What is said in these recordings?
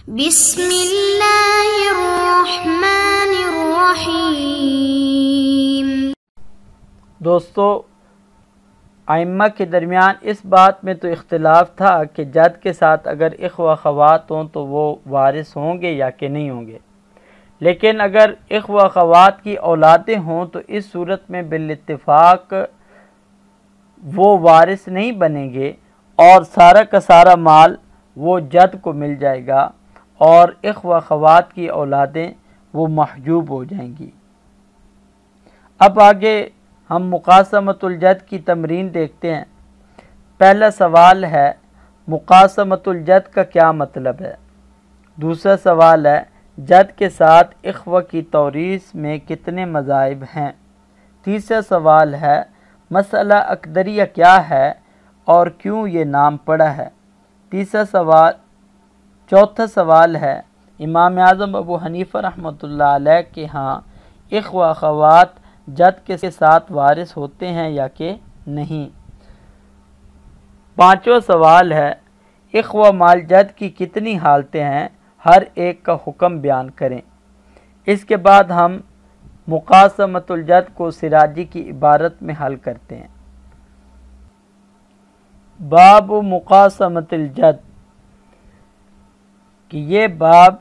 بسم اللہ الرحمن الرحیم۔ دوستو، ائمہ کے درمیان اس بات میں تو اختلاف تھا کہ جد کے ساتھ اگر اخوہ اخوات ہوں تو وہ وارث ہوں گے یا کہ نہیں ہوں گے، لیکن اگر اخوہ اخوات کی اولادیں ہوں تو اس صورت میں بالاتفاق وہ وارث نہیں بنیں گے اور سارا کا سارا مال وہ جد کو مل جائے گا اور اخوہ اخوات کی اولادیں وہ محجوب ہو جائیں گی۔ اب آگے ہم مقاسمۃ الجد کی تمرین دیکھتے ہیں۔ پہلا سوال ہے مقاسمۃ الجد کا کیا مطلب ہے؟ دوسرا سوال ہے جد کے ساتھ اخوہ کی توریث میں کتنے مذاہب ہیں؟ تیسرا سوال ہے مسئلہ اکدریہ کیا ہے اور کیوں یہ نام پڑا ہے؟ چوتھا سوال ہے امام اعظم ابو حنیفہ رحمۃ اللہ علیہ کے ہاں اخوہ اخوات جد کے ساتھ وارث ہوتے ہیں یا کہ نہیں؟ پانچواں سوال ہے اخوہ مال جد کی کتنی حالتیں ہیں، ہر ایک کا حکم بیان کریں۔ اس کے بعد ہم مقاسمۃ الجد کو سراجی کی عبارت میں حل کرتے ہیں۔ باب مقاسمۃ الجد، کہ یہ باب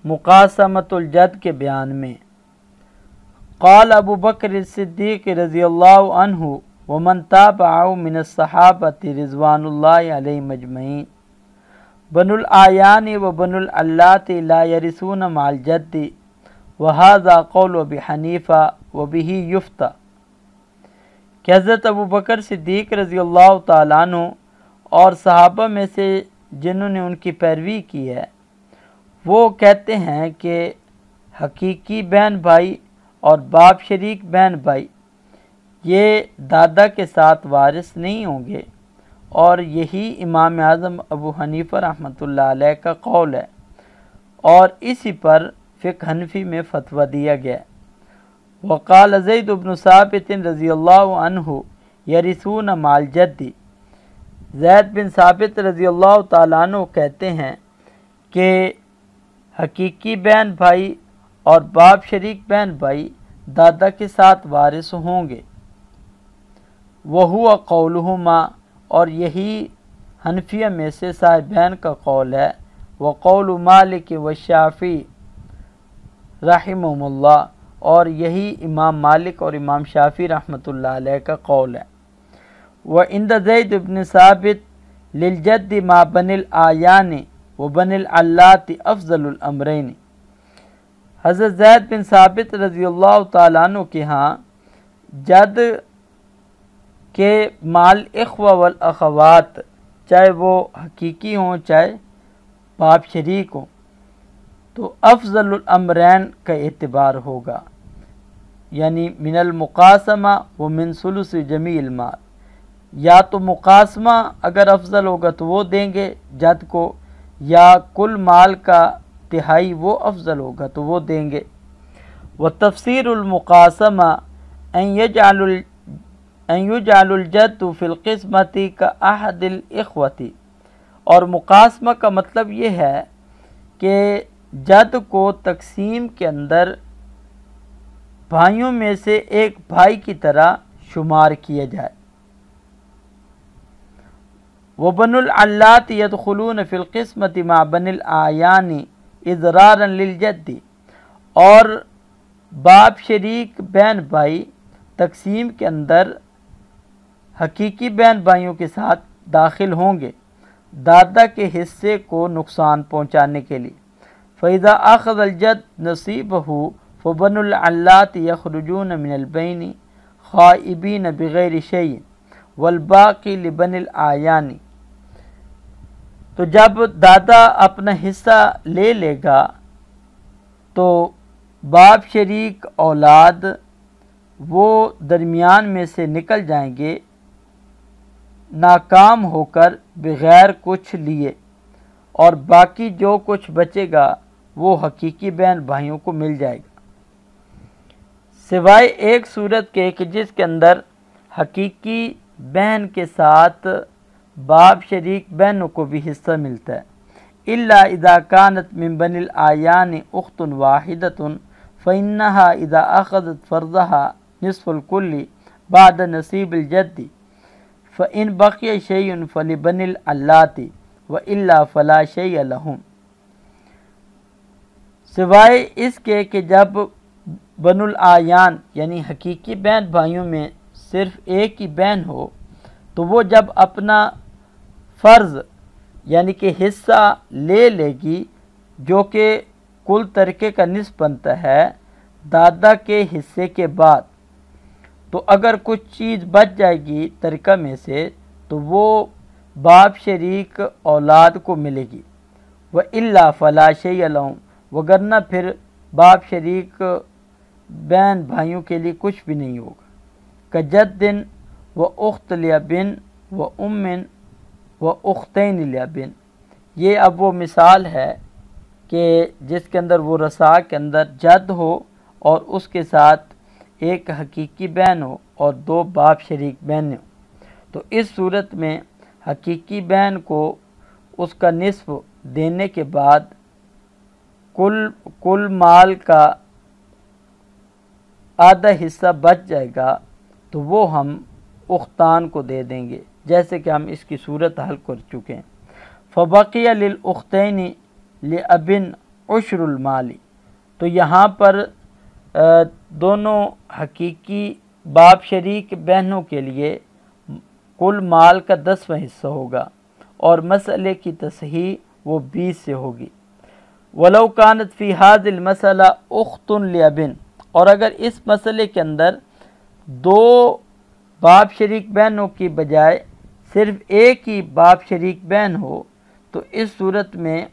مقاسمۃ الجد کے بیان میں۔ قال ابو بکر الصدیق رضی اللہ عنہ ومن تابعہ من الصحابۃ رضوان اللہ علیہم اجمعین بنو الاعیان و بنو العلات لا یرثون مع الجد وہذا قول ابی حنیفہ وبہ یفتیٰ، کہ حضرت ابو بکر صدیق رضی اللہ تعالیٰ عنہ اور صحابہ میں سے جنہوں نے ان کی پیروی کی ہے وہ کہتے ہیں کہ حقیقی بہن بھائی اور باپ شریک بہن بھائی یہ دادا کے ساتھ وارث نہیں ہوں گے، اور یہی امام اعظم ابو حنیفہ رحمۃ اللہ علیہ کا قول ہے، اور اسی پر فقہ حنفی میں فتویٰ دیا گیا۔ وقال زید بن ثابت رضی اللہ عنہ یرثون مع الجد، زید بن ثابت رضی اللہ تعالیٰ عنہ کہتے ہیں کہ حقیقی بہن بھائی اور باپ شریک بہن بھائی دادا کے ساتھ وارث ہوں گے۔ وہو قولہما، اور یہی حنفیہ میں سے صاحبین کا قول ہے۔ وقول مالک والشافعی رحمہم اللہ، اور یہی امام مالک اور امام شافعی رحمۃ اللہ علیہ کا قول ہے۔ وعند زید بن ثابت للجد ما بن الاعیان وبن العلات افضل الامرین، حضرت زید بن ثابت رضی اللہ تعالیٰ عنہ کے ہاں جد کے مال اخوہ والاخوات چاہے وہ حقیقی ہوں چاہے باپ شریک ہوں تو افضل الامرین کا اعتبار ہوگا، یعنی من المقاسمہ و من ثلث جمیع المال، یا تو مقاسمہ اگر افضل ہوگا تو وہ دیں گے جد کو، یا کل مال کا تہائی وہ افضل ہوگا تو وہ دیں گے۔ وتفسیر المقاسمہ ان یجعل الجد فی القسمۃ کاحد الاخوۃ، اور مقاسمہ کا مطلب یہ ہے کہ جد کو تقسیم کے اندر بھائیوں میں سے ایک بھائی کی طرح شمار کیا جائے۔ وبن العلات يدخلون فی القسمۃ مع بن الاعیان اضرارا للجد، اور باپ شریک بہن بھائی تقسیم کے اندر حقیقی بہن بھائیوں کے ساتھ داخل ہوں گے دادا کے حصے کو نقصان پہنچانے کے لیے۔ فَإِذَا أَخَذَ الْجَدُّ نَصِيبَهُ فَبَنُو الْعَلَّاتِ يَخْرُجُونَ مِنَ الْبَيْنِ خَائِبِينَ بِغَيْرِ شَيْءٍ وَالْبَاقِي لِبَنِ الْأَعْيَانِ، تو جب دادا اپنا حصہ لے لے گا تو باپ شریک اولاد وہ درمیان میں سے نکل جائیں گے ناکام ہو کر بغیر کچھ لیے، اور باقی جو کچھ بچے گا وہ حقیقی بہن بھائیوں کو مل جائے گا، سوائے ایک صورت کے کہ جس کے اندر حقیقی بہن کے ساتھ باپ شریک بہنوں کو بھی حصہ ملتا ہے۔ الا اذا كانت من بني الآيان اخت واحدة فإنها اذا اخذت فرضها نصف الكل بعد نصیب الجد فإن بقي شيء فلبني العلات وإلا فلا شيء لهم، سوائے اس کے کہ جب بنو الآیان یعنی حقیقی بہن بھائیوں میں صرف ایک ہی بہن ہو تو وہ جب اپنا فرض یعنی کہ حصہ لے لے گی جو کہ کل ترکے کا نصف بنتا ہے دادا کے حصے کے بعد، تو اگر کچھ چیز بچ جائے گی ترکہ میں سے تو وہ باپ شریک اولاد کو ملے گی، وَإِلَّا فَلَا شَيْءَ لَهُمْ، وگرنہ پھر باپ شریک بہن بھائیوں کے لیے کچھ بھی نہیں ہوگا، کجدن و اخت لابن و امن و اختین لابن۔ یہ اب وہ مثال ہے کہ جس کے اندر وہ رسا کے اندر جد ہو اور اس کے ساتھ ایک حقیقی بہن ہو اور دو باپ شریک بہنیں ہوں، تو اس صورت میں حقیقی بہن کو اس کا نصف دینے کے بعد کل مال کا آدھا حصہ بچ جائے گا تو وہ ہم اختان کو دے دیں گے، جیسے کہ ہم اس کی صورت حل کر چکے ہیں۔ فبقی للاختین لابن عشر المال، تو یہاں پر دونوں حقیقی باپ شریک بہنوں کے لیے کل مال کا 10واں حصہ ہوگا اور مسئلے کی تصحیح وہ 20 سے ہوگی۔ ولو کانت فی ھذا المسئلہ اخت لابن، اور اگر اس مسئلے کے اندر دو باپ شریک بہنوں کی بجائے صرف ایک ہی باپ شریک بہن ہو تو اس صورت میں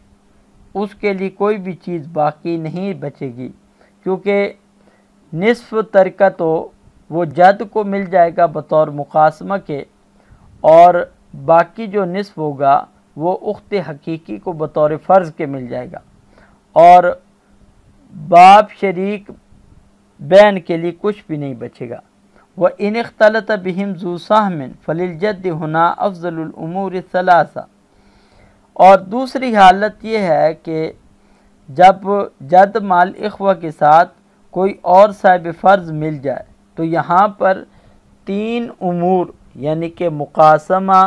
اس کے لیے کوئی بھی چیز باقی نہیں بچے گی، کیونکہ نصف ترکہ تو وہ جد کو مل جائے گا بطور مقاسمہ کے، اور باقی جو نصف ہوگا وہ اخت حقیقی کو بطور فرض کے مل جائے گا، اور باپ شریک بہن کے لیے کچھ بھی نہیں بچے گا۔ وَإِنِ اخْتَلَطَ بِهِمْ ذُو سَہْمٍ فَلِلْجَدِّ هُنَا أَفْضَلُ الْأُمُورِ الثَّلَاثَةِ، اور دوسری حالت یہ ہے کہ جب جد مال اخوہ کے ساتھ کوئی اور صاحب فرض مل جائے تو یہاں پر 3 امور یعنی کہ مقاسمہ،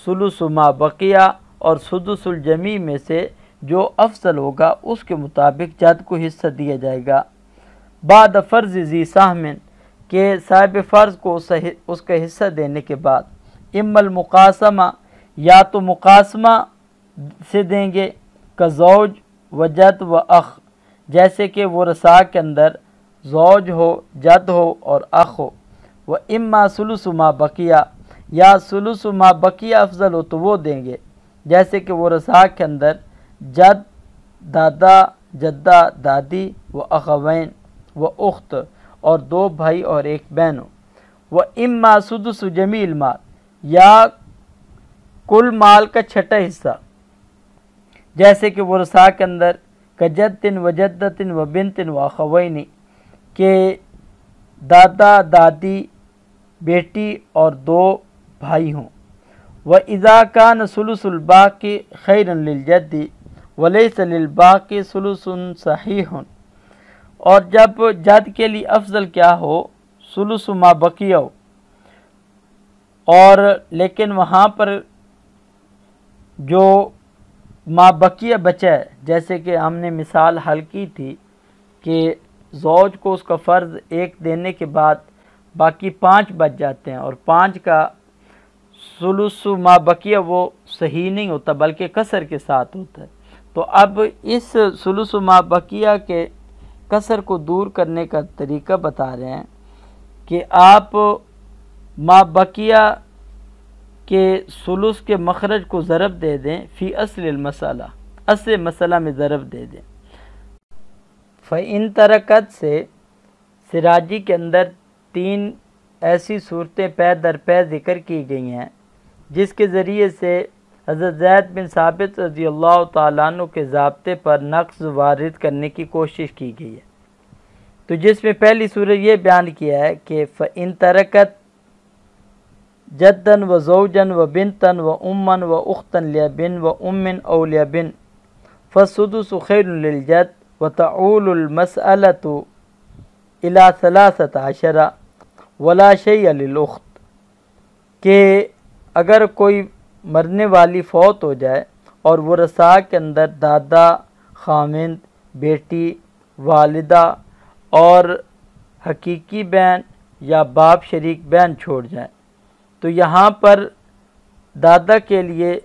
ثلث ما بقیہ اور سدس الجمیع میں سے جو افضل ہوگا اس کے مطابق جد کو حصہ دیا جائے گا۔ بعد فرض ذی سہم، کہ صاحب فرض کو اس کا حصہ دینے کے بعد، اما المقاسمہ، یا تو مقاسمہ سے دیں گے، کا زوج و جد و اخ، جیسے کہ وہ رسا کے اندر زوج ہو، جد ہو اور اخ ہو، و اما ثلث ما بقیہ، یا ثلث ما بقیہ افضل ہو تو وہ دیں گے، جیسے کہ وہ رسا کے اندر جد، دادا، جدہ، دادی، و اخوین و اخت، اور 2 بھائی اور 1 بہن ہو، و اما سدس جمیع المال، یا کل مال کا 6واں حصہ، جیسے کہ وہ رسا کے اندر کجدن و جدتن و بنتن و اخوین، کہ دادا، دادی، بیٹی اور 2 بھائی ہوں۔ وَإِذَا كَانَ ثُلُثُ الْبَاقِ خَيْرًا لِلْجَدِّ وَلَيْسَ لِلْبَاقِ ثُلُثٌ صَحِيحٌ، اور جب جد کے لیے افضل کیا ہو، ثلث ما بقیہ ہو، اور لیکن وہاں پر جو ما بقیہ بچا ہے، جیسے کہ ہم نے مثال حل کی تھی کہ زوج کو اس کا فرض 1 دینے کے بعد باقی 5 بچ جاتے ہیں، اور 5 کا ثلث ما بقیہ وہ صحیح نہیں ہوتا بلکہ کسر کے ساتھ ہوتا ہے، تو اب اس ثلث ما بقیہ کے کسر کو دور کرنے کا طریقہ بتا رہے ہیں کہ آپ ما بقیہ کے ثلث کے مخرج کو ضرب دے دیں فی اصل المسئلہ، اصل مسئلہ میں ضرب دے دیں۔ فَإِن ترکت سے سراجی کے اندر 3 ایسی صورتیں پے در پے ذکر کی گئی ہیں جس کے ذریعے سے حضرت زید بن ثابت رضی اللہ تعالیٰ عنہ کے ضابطے پر نقص وارد کرنے کی کوشش کی گئی ہے، تو جس میں پہلی صورت یہ بیان کیا ہے کہ فَإِن ترکت جدن و زوجن و بنتن و امن و اختن لابن و امن او لابن فالسدس خیر للجد وتعول المسألة الى 13 ولا شیء للاخت، کہ اگر کوئی مرنے والی فوت ہو جائے اور ورثاء کے اندر دادا، خامند، بیٹی، والدہ اور حقیقی بہن یا باپ شریک بہن چھوڑ جائیں، تو یہاں پر دادا کے لیے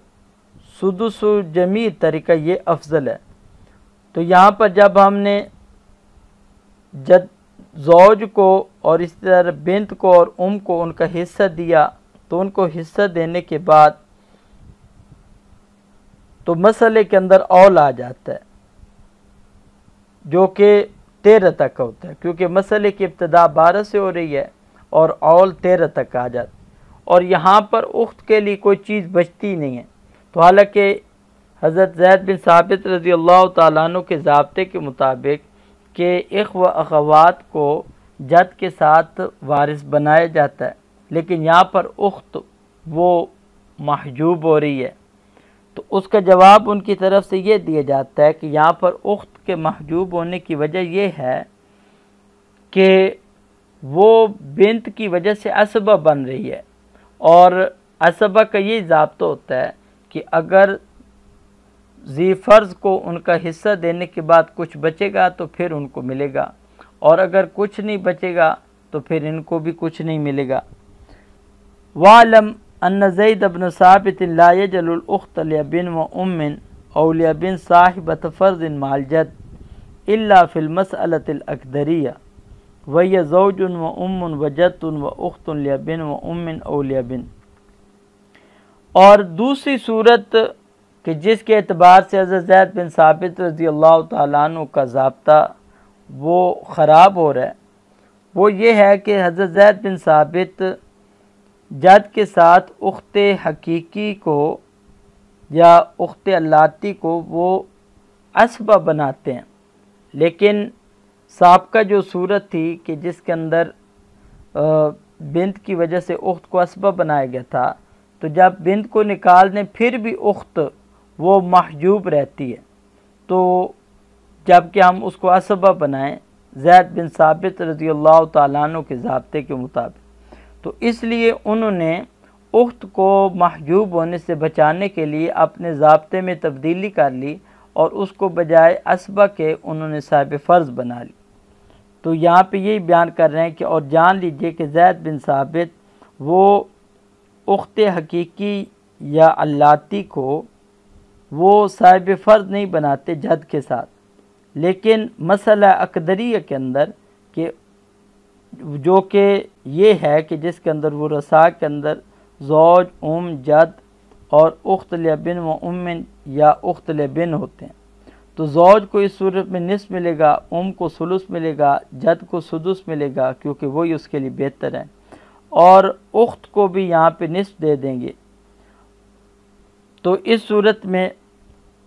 سدس جمیع طریقہ یہ افضل ہے۔ تو یہاں پر جب ہم نے زوج کو اور اس طرح بنت کو اور کو ان کا حصہ دیا، تو ان کو حصہ دینے کے بعد تو مسئلے کے اندر اول آ جاتا ہے جو کہ 13 تک ہوتا ہے، کیونکہ مسئلے کی ابتدا 12 سے ہو رہی ہے اور اول 13 تک آ جاتا ہے، اور یہاں پر اخت کے لیے کوئی چیز بچتی نہیں ہے۔ تو حالانکہ حضرت زید بن ثابت رضی اللہ تعالیٰ عنہ کے ضابطے کے مطابق کہ اخوہ اخوات کو جد کے ساتھ وارث بنایا جاتا ہے، لیکن یہاں پر اخت وہ محجوب ہو رہی ہے، تو اس کا جواب ان کی طرف سے یہ دیا جاتا ہے کہ یہاں پر اخت کے محجوب ہونے کی وجہ یہ ہے کہ وہ بنت کی وجہ سے عصبہ بن رہی ہے، اور عصبہ کا یہ ضابطہ ہوتا ہے کہ اگر ذی فرض کو ان کا حصہ دینے کے بعد کچھ بچے گا تو پھر ان کو ملے گا، اور اگر کچھ نہیں بچے گا تو پھر ان کو بھی کچھ نہیں ملے گا۔ وَعْلَمْ أَنَّ زَيْدَ بْنَ ثَابِتٍ لَا يَجْعَلُ الْأُخْتَ لِأَبٍ وَأُمٍّ أَوْ لِأَبٍ صَاحِبَةَ فَرْضٍ مَعَ الْجَدِّ إِلَّا فِي الْمَسْأَلَةِ الْأَكْدَرِيَّةِ وَهِيَ زَوْجٌ وَأُمٌّ وَجَدٌّ وَأُخْتٌ لِأَبٍ وَأُمٍّ أَوْ لِأَبٍ۔ اور دوسری صورت کہ جس کے اعتبار سے حضرت زید بن ثابت رضی اللہ تعالیٰ عنہ کا ضابطہ وہ خراب ہو رہا ہے، وہ یہ ہے کہ حضرت زید بن ثابت جد کے ساتھ اخت حقیقی کو یا اخت اللاتی کو وہ عصبہ بناتے ہیں، لیکن سابقہ جو صورت تھی کہ جس کے اندر بنت کی وجہ سے اخت کو عصبہ بنایا گیا تھا، تو جب بنت کو نکال دیں پھر بھی اخت وہ محجوب رہتی ہے، تو جب کہ ہم اس کو عصبہ بنائیں زید بن ثابت رضی اللہ تعالیٰ عنہ کے ضابطے کے مطابق، تو اس لیے انہوں نے اخت کو محجوب ہونے سے بچانے کے لیے اپنے ضابطے میں تبدیلی کر لی اور اس کو بجائے عصبہ کے انہوں نے صاحب فرض بنا لی۔ تو یہاں پہ یہی بیان کر رہے ہیں کہ اور جان لیجئے کہ زید بن ثابت وہ اخت حقیقی یا اللاتی کو وہ صاحب فرض نہیں بناتے جد کے ساتھ، لیکن مسئلہ اقدریہ کے اندر کہ جو کہ یہ ہے کہ جس کے اندر وہ رسا کے اندر زوج، جد اور اخت لبن و امن یا اخت لبن ہوتے ہیں، تو زوج کو اس صورت میں نصف ملے گا، کو ثلث ملے گا، جد کو سدس ملے گا کیونکہ وہی اس کے لیے بہتر ہے، اور اخت کو بھی یہاں پہ نصف دے دیں گے۔ تو اس صورت میں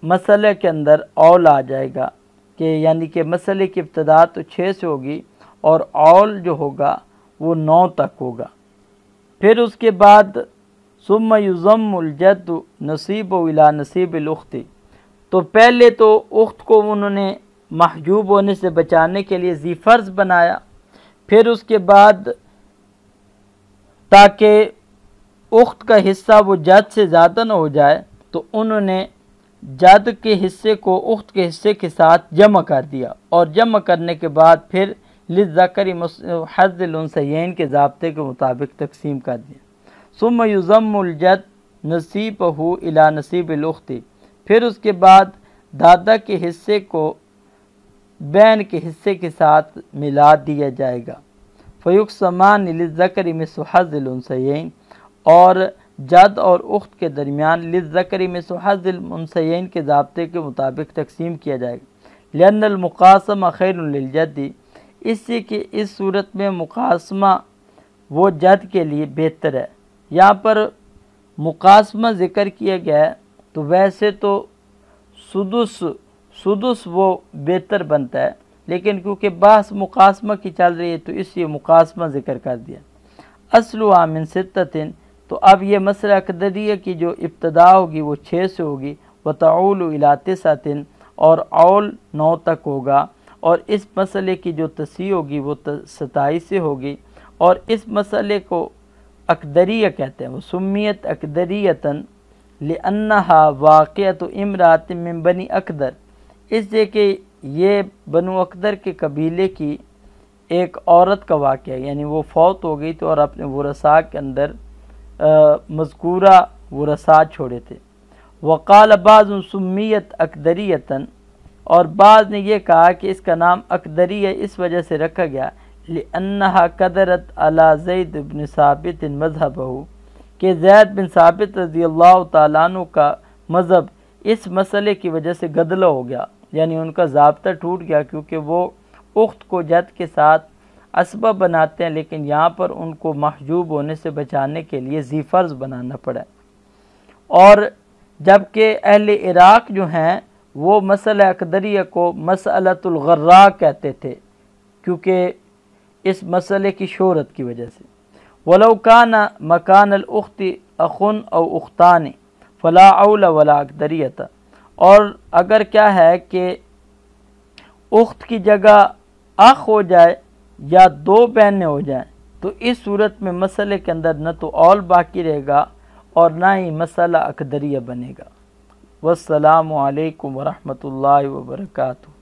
مسئلے کے اندر اول آ جائے گا کہ یعنی کہ مسئلے کی ابتدا تو 6 سے ہوگی اور اول جو ہوگا وہ 9 تک ہوگا۔ پھر اس کے بعد ثم یضم الجد نصیب الی نصیب الاخت، تو پہلے تو اخت کو انہوں نے محجوب ہونے سے بچانے کے لیے ذی فرض بنایا، پھر اس کے بعد تاکہ اخت کا حصہ وہ جد سے زیادہ نہ ہو جائے تو انہوں نے جد کے حصے کو اخت کے حصے کے ساتھ جمع کر دیا، اور جمع کرنے کے بعد پھر للذکر حظ الانثیین کے ضابطے کے مطابق تقسیم کر دیا۔ ثم یضم الجد نصیبہ الی نصیب الاخت، پھر اس کے بعد دادا کے حصے کو بہن کے حصے کے ساتھ ملا دیا جائے گا۔ فیقسمان للذکر مثل حظ الانثیین، اور جد اور اخت کے درمیان للذکر مثل حظ الانثیین کے ضابطے کے مطابق تقسیم کیا جائے گا۔ لأن المقاسمہ خیر للجد، اس سے کہ اس صورت میں مقاسمہ وہ جد کے لیے بہتر ہے۔ یہاں پر مقاسمہ ذکر کیا گیا ہے تو ویسے تو سدس وہ بہتر بنتا ہے، لیکن کیونکہ بحث مقاسمہ کی چل رہی ہے تو اس لیے مقاسمہ ذکر کر دیا۔ اصلها من 6، تو اب یہ مسئلہ اقدریہ کی جو ابتدا ہوگی وہ 6 سے ہوگی، وتعول الی 9 اور اول 9 تک ہوگا، اور اس مسئلے کی جو تصحیح ہوگی وہ 27 سے ہوگی، اور اس مسئلے کو اقدریہ کہتے ہیں۔ وہ سمیت اقدریتاً لأنہا واقعۃ امرأۃ من بنی اقدر، اس لیے کہ یہ بنو اقدر کے قبیلے کی ایک عورت کا واقعہ ہے، یعنی وہ فوت ہو گئی تو اور اپنے ورثاء کے اندر مذکورہ ورثاء چھوڑے تھے۔ وقال بعض سمیت اقدریتاً، اور بعض نے یہ کہا کہ اس کا نام اقدریہ اس وجہ سے رکھا گیا لأنہا قدرت علی زید بن ثابت مذہبہ، کہ زید بن ثابت رضی اللہ تعالیٰ عنہ کا مذہب اس مسئلے کی وجہ سے گدلہ ہو گیا، یعنی ان کا ضابطہ ٹوٹ گیا، کیونکہ وہ اخت کو جد کے ساتھ اسبہ بناتے ہیں، لیکن یہاں پر ان کو محجوب ہونے سے بچانے کے لیے ذی فرض بنانا پڑا۔ اور جبکہ اہل عراق جو ہیں وہ مسئلہ اقدریہ کو مسئلۃ الغراء کہتے تھے، کیونکہ اس مسئلے کی شہرت کی وجہ سے۔ وَلَوْ كَانَ مَكَانَ الْأُخْتِ أَخٌ أَوْ أُخْتَانِ فَلَا عَوْلَ وَلَا أَقْدَرِيَّةَ، اور اگر کیا ہے کہ اخت کی جگہ اخ ہو جائے یا 2 بہنیں ہو جائیں تو اس صورت میں مسئلے کے اندر نہ تو اول باقی رہے گا اور نہ ہی مسئلہ اقدریہ بنے گا۔ والسلام علیکم ورحمۃ اللہ وبرکاتہ۔